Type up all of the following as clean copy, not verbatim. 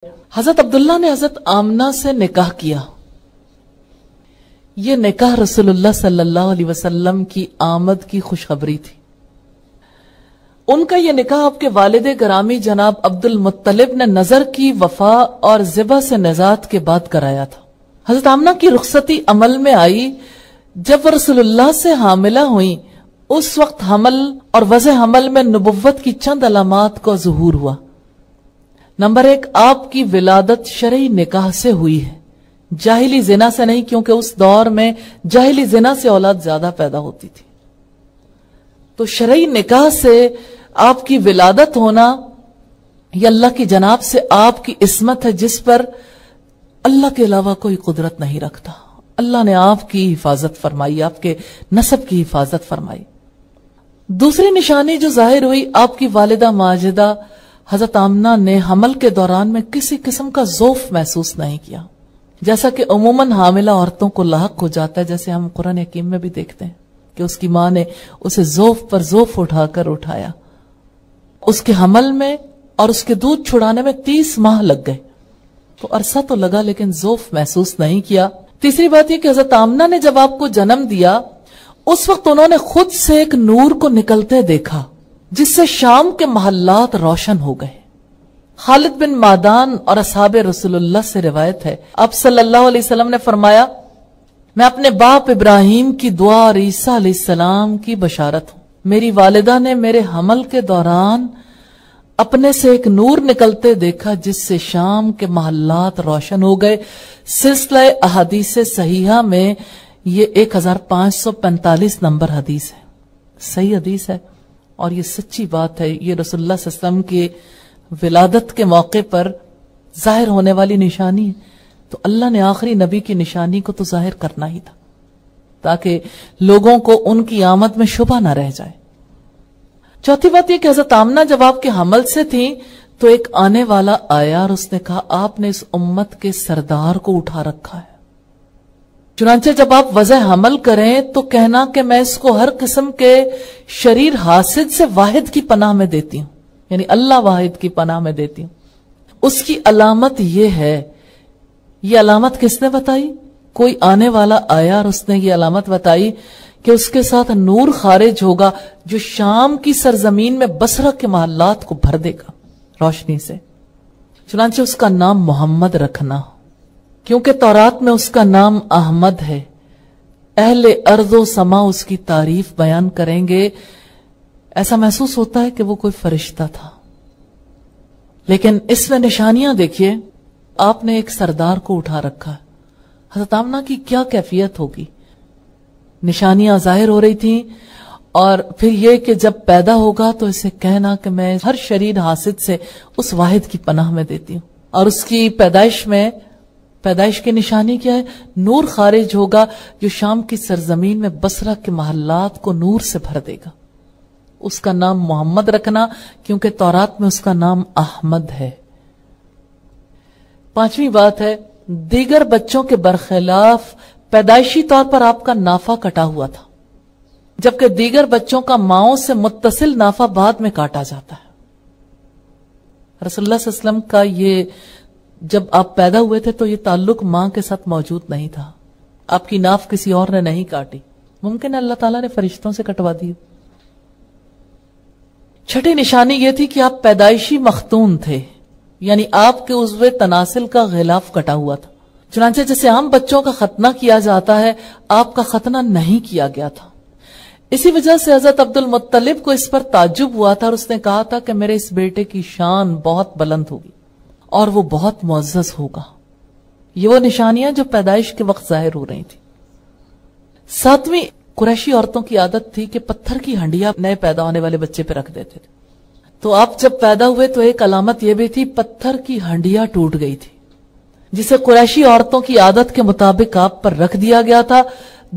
حضرت عبداللہ نے حضرت آمنہ سے نکاح کیا. یہ نکاح رسول اللہ صلی اللہ علیہ وسلم کی آمد کی خوشخبری تھی. ان کا یہ نکاح آپ کے والد گرامی جناب عبد المطلب نے نظر کی وفا اور ذبح سے نجات کے بعد کرایا تھا. حضرت آمنہ کی رخصتی عمل میں آئی جب وہ رسول اللہ سے حاملہ ہوئیں. اس وقت حمل اور وضع حمل میں نبوت کی چند علامات کا ظہور ہوا. نمبر 1، آپ کی ولادت شرعی نکاح سے ہوئی ہے، جاہلی زنا سے نہیں، کیونکہ اس دور میں جاہلی زنا سے اولاد زیادہ پیدا ہوتی تھی. تو شرعی نکاح سے آپ کی ولادت ہونا یہ اللہ کی جناب سے آپ کی عصمت ہے، جس پر اللہ کے علاوہ کوئی قدرت نہیں رکھتا. اللہ نے آپ کی حفاظت فرمائی، آپ کے نسب کی حفاظت فرمائی. دوسری نشانی جو ظاہر ہوئی، آپ کی والدہ ماجدہ حضرت آمنہ نے حمل کے دوران میں کسی قسم کا ذوف محسوس نہیں کیا، جیسا کہ عموماً حاملہ عورتوں کو لاحق ہو جاتا ہے، جیسے ہم قرآن حکیم میں بھی دیکھتے ہیں کہ اس کی ماں نے اسے ذوف پر ذوف اٹھا کر اٹھایا. اس کے حمل میں اور اس کے دودھ چھڑانے میں 30 ماہ لگ گئے. تو عرصہ تو لگا لیکن ذوف محسوس نہیں کیا. تیسری بات یہ کہ حضرت آمنہ نے جب آپ کو جنم دیا اس وقت انہوں نے خود سے ایک نور کو نکلتے دیکھا جس سے شام کے محلات روشن ہو گئے. خالد بن معدان اور اصحاب رسول اللہ سے روایت ہے، آپ صلی اللہ علیہ وسلم نے فرمایا، میں اپنے باپ ابراہیم کی دعا اور عیسیٰ علیہ السلام کی بشارت ہوں. میری والدہ نے میرے حمل کے دوران اپنے سے ایک نور نکلتے دیکھا جس سے شام کے محلات روشن ہو گئے. سلسلہ احادیث صحیحہ میں یہ 1545 نمبر حدیث ہے، صحیح حدیث ہے اور یہ سچی بات ہے. یہ رسول اللہ صلی اللہ علیہ وسلم کی ولادت کے موقع پر ظاہر ہونے والی نشانی ہے. تو اللہ نے آخری نبی کی نشانی کو تو ظاہر کرنا ہی تھا تاکہ لوگوں کو ان کی آمد میں شبہ نہ رہ جائے. چوتھی بات یہ کہ حضرت آمنہ جب آپ کے حمل سے تھیں تو ایک آنے والا آیا اور اس نے کہا، آپ نے اس امت کے سردار کو اٹھا رکھا ہے. چنانچہ جب آپ وضع حمل کریں تو کہنا کہ میں اس کو ہر قسم کے شریر حاسد سے واحد کی پناہ میں دیتی ہوں، یعنی اللہ واحد کی پناہ میں دیتی ہوں. اس کی علامت یہ ہے. یہ علامت کس نے بتائی؟ کوئی آنے والا آیا اور اس نے یہ علامت بتائی کہ اس کے ساتھ نور خارج ہوگا جو شام کی سرزمین میں بصرہ کے محلات کو بھر دے گا روشنی سے. چنانچہ اس کا نام محمد رکھنا، کیونکہ تورات میں اس کا نام احمد ہے. اہل ارض و سما اس کی تعریف بیان کریں گے. ایسا محسوس ہوتا ہے کہ وہ کوئی فرشتہ تھا. لیکن اس میں نشانیاں دیکھیے، آپ نے ایک سردار کو اٹھا رکھا. حضرت آمنہ کی کیا کیفیت ہوگی؟ نشانیاں ظاہر ہو رہی تھیں، اور پھر یہ کہ جب پیدا ہوگا تو اسے کہنا کہ میں ہر شریر حاسد سے اس واحد کی پناہ میں دیتی ہوں. اور اس کی پیدائش کی نشانی کیا ہے؟ نور خارج ہوگا جو شام کی سرزمین میں بصرہ کے محلات کو نور سے بھر دے گا. اس کا نام محمد رکھنا، کیونکہ تورات میں اس کا نام احمد ہے. پانچویں بات ہے، دیگر بچوں کے برخلاف پیدائشی طور پر آپ کا نافہ کٹا ہوا تھا، جبکہ دیگر بچوں کا ماؤں سے متصل نافہ بعد میں کاٹا جاتا ہے. رسول اللہ صلی اللہ علیہ وسلم کا یہ جب آپ پیدا ہوئے تھے تو یہ تعلق ماں کے ساتھ موجود نہیں تھا. آپ کی ناف کسی اور نے نہیں کاٹی، ممکن ہے اللہ تعالیٰ نے فرشتوں سے کٹوا دی. چھٹی نشانی یہ تھی کہ آپ پیدائشی مختون تھے، یعنی آپ کے عضو تناسل کا غلاف کٹا ہوا تھا. چنانچہ جیسے عام بچوں کا ختنہ کیا جاتا ہے، آپ کا ختنہ نہیں کیا گیا تھا. اسی وجہ سے حضرت عبد المطلب کو اس پر تعجب ہوا تھا اور اس نے کہا تھا کہ میرے اس بیٹے کی شان بہت بلند ہوگی اور وہ بہت معزز ہوگا. یہ وہ نشانیاں جو پیدائش کے وقت ظاہر ہو رہی تھی. ساتویں، قریشی عورتوں کی عادت تھی کہ پتھر کی ہنڈیاں نئے پیدا ہونے والے بچے پہ رکھ دیتے تھے. تو آپ جب پیدا ہوئے تو ایک علامت یہ بھی تھی، پتھر کی ہنڈیاں ٹوٹ گئی تھی، جسے قریشی عورتوں کی عادت کے مطابق آپ پر رکھ دیا گیا تھا.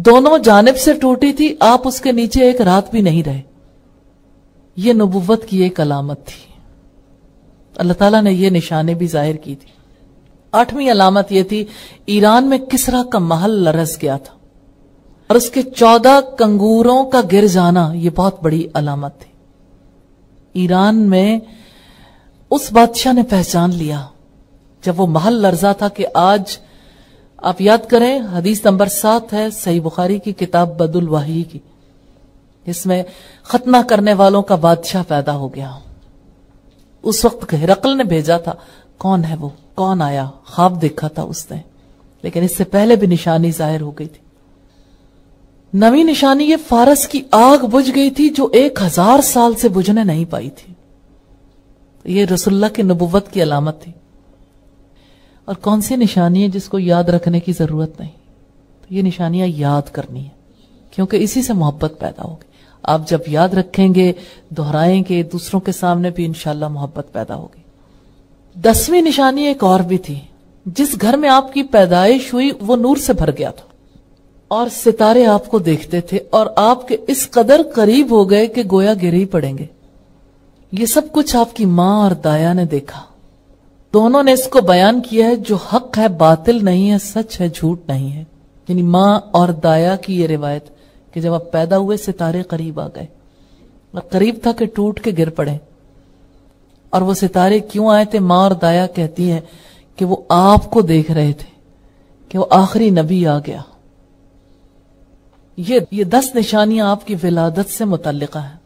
دونوں جانب سے ٹوٹی تھی، آپ اس کے نیچے ایک رات بھی نہیں رہے. یہ نبوت کی ایک علامت تھی. اللہ تعالیٰ نے یہ نشانے بھی ظاہر کی تھی. آٹھویں علامت یہ تھی، ایران میں کسرا کا محل لرز گیا تھا اور اس کے 14 کنگوروں کا گر جانا یہ بہت بڑی علامت تھی. ایران میں اس بادشاہ نے پہچان لیا جب وہ محل لرزا تھا کہ آج آپ یاد کریں، حدیث نمبر 7 ہے صحیح بخاری کی کتاب بدء الوحی کی، اس میں ختنہ کرنے والوں کا بادشاہ پیدا ہو گیا. اس وقت ہرقل نے بھیجا تھا، کون ہے وہ، کون آیا، خواب دیکھا تھا اس نے، لیکن اس سے پہلے بھی نشانی ظاہر ہو گئی تھی. نویں نشانی یہ فارس کی آگ بجھ گئی تھی جو 1000 سال سے بجھنے نہیں پائی تھی. یہ رسول اللہ کی نبوت کی علامت تھی. اور کون سی نشانی ہے جس کو یاد رکھنے کی ضرورت نہیں؟ تو یہ نشانیاں یاد کرنی ہے، کیونکہ اسی سے محبت پیدا ہوگی. آپ جب یاد رکھیں گے، دہرائیں گے، دوسروں کے سامنے بھی انشاءاللہ محبت پیدا ہوگی. 10ویں نشانی ایک اور بھی تھی. جس گھر میں آپ کی پیدائش ہوئی وہ نور سے بھر گیا تھا اور ستارے آپ کو دیکھتے تھے اور آپ کے اس قدر قریب ہو گئے کہ گویا گر ہی پڑیں گے. یہ سب کچھ آپ کی ماں اور دایا نے دیکھا. دونوں نے اس کو بیان کیا ہے، جو حق ہے باطل نہیں ہے، سچ ہے جھوٹ نہیں ہے. یعنی ماں اور دایا کی یہ روایت کہ جب آپ پیدا ہوئے ستارے قریب آ گئے اور قریب تھا کہ ٹوٹ کے گر پڑے. اور وہ ستارے کیوں آئے تھے؟ ماں اور دایا کہتی ہیں کہ وہ آپ کو دیکھ رہے تھے کہ وہ آخری نبی آ گیا. یہ 10 نشانیاں آپ کی ولادت سے متعلقہ ہیں.